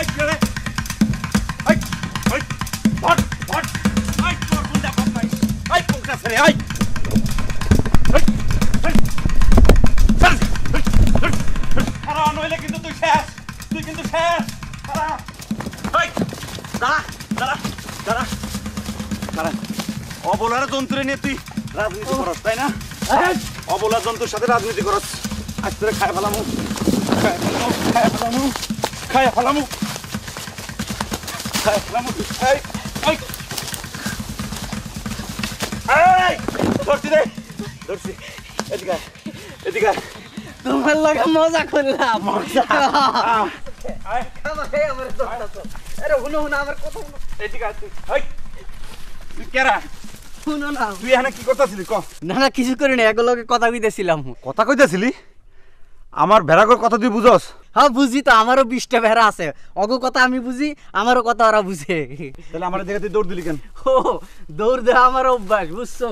I রে আই আই বট বট আই তোর গুন্ডা বদমাই আই কোনটা ছেড়ে আই আই আই আরে নইলে কিন্তু তুই কিন্তু শেষ আরে আই দাঁড়া দাঁড়া দাঁড়া দাঁড়া অবলার যন্ত্রে নিয়ে তুই রাজনীতি করস তাই না অবলা যন্ত্রের সাথে রাজনীতি করস আজ তোরে খায় ফেলামু তোমার লাগে মজা করলাম না কিছু করি না এগুলোকে কথা কইতেছিলাম কথা কইতেছিলি আমার ভেড়াগর কথা তুই বুঝস হ্যাঁ বুঝি তো আমারও 20টা ভেড়া আছে অগো কথা আমি বুঝি আমারও কথা ওরা বুঝে তাহলে আমার জায়গাতে দৌড় দিলি কেন ও দৌড় দেওয়া আমার অভ্যাস বুঝছো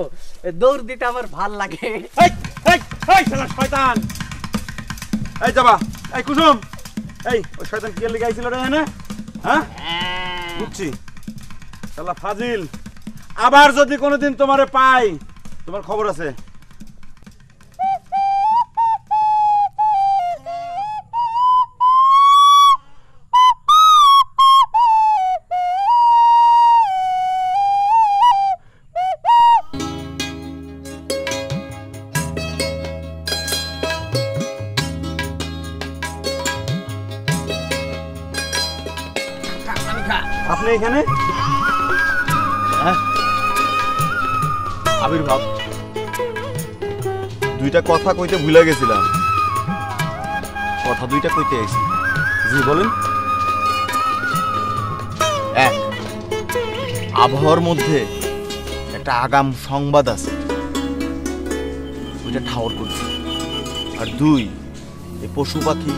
দৌড় দিতে আমার ভাল লাগে শয়তান এই যাবা এই কুসুম এই ওই শয়তান কি লেগে আইছিল রে না হ্যাঁ বুঝছি শালা ফাজিল আবার যদি কোনোদিন তোমারে পাই তোমার খবর আছে আপনি এখানে আবির্ভাব দুইটা কথা কইতে ভুলে গেছিলাম কথা দুইটা কইতে আইছি জি বলেন এক আবহাওয়ার মধ্যে একটা আগাম সংবাদ আছে ওইটা ঠাওর করছি আর দুই এই পশু পাখি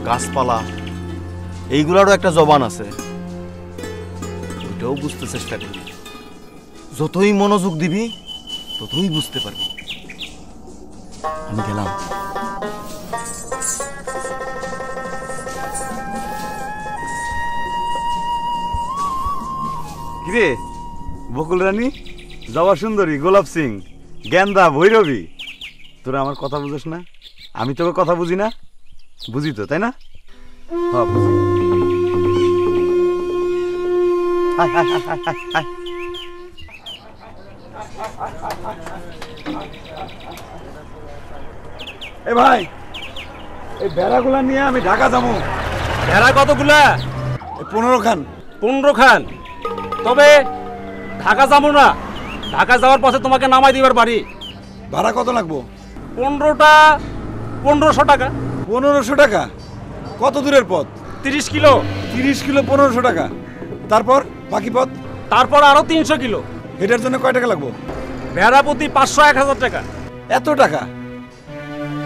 গাছপালা এইগুলারও একটা জবান আছে ওইটাও বুঝতে চেষ্টা করবি যতই মনোযোগ দিবি ততই বুঝতে পারবি আমি গেলাম কিরে বকুল রানী জবা সুন্দরী গোলাপ সিং গেন্দা ভৈরবী তোরা আমার কথা বুঝিস না আমি তোকে কথা বুঝি না বুঝি তো তাই না হ্যাঁ বুঝি এ ভাই এই ভেড়াগুলা নিয়ে আমি ঢাকা যাবো ভেড়া কতগুলা 15 খান 15 খান তবে ঢাকা যাবো না ঢাকা যাওয়ার পথে তোমাকে নামাই দিবার বাড়ি ভাড়া কত লাগবো 15টা 1500 টাকা 1500 টাকা কত দূরের পথ 30 কিলো 30 কিলো 1500 টাকা তারপর বাকি পথ তারপর আরো 300 কিলো এটার জন্য কয় টাকা লাগবো ভেড়া প্রতি 500 1000 টাকা এত টাকা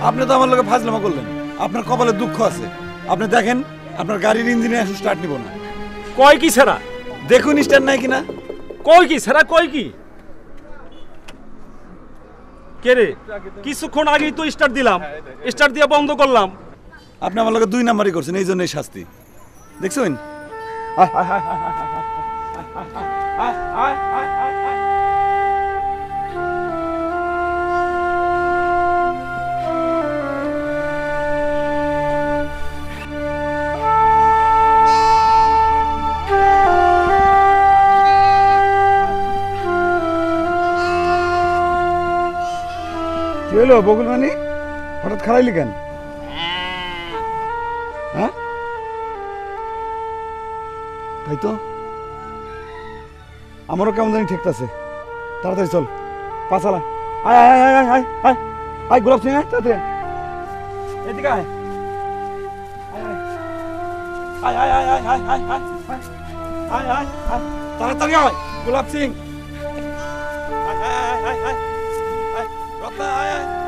আপনি তো আমার লোকে ফাজলামা করলেন আপনার কপালে দুঃখ আছে আপনি দেখেন আপনার গাড়ির ইঞ্জিনে এখন স্টার্ট নিব না কয় কি ছেড়া দেখুন স্টার্ট নাই কিনা কয় কি ছেড়া কয় কি কে রে কিছুক্ষণ আগেই তো স্টার্ট দিলাম স্টার্ট দিয়ে বন্ধ করলাম আপনি আমার লোকে 2 নাম্বারই করছেন এই জন্যই শাস্তি দেখছেন কি হলো বকুল রানী হঠাৎ খারাইলি কেন হ্যাঁ তাই তো আমারও কেমন জানি ঠেকতেছে তাড়াতাড়ি চল পাঁচালা আয় আয় আয় আয় আয় আয় আয় গোলাপ সিং আয় তাড়াতাড়ি এদিকে আয় আয় আয় আয় আয় আয় আয় আয় আয় আয় আয় তাড়াতাড়ি আয় গোলাপ সিং আয় আয় আয় আয় আয় আয় রত্না আয় আয়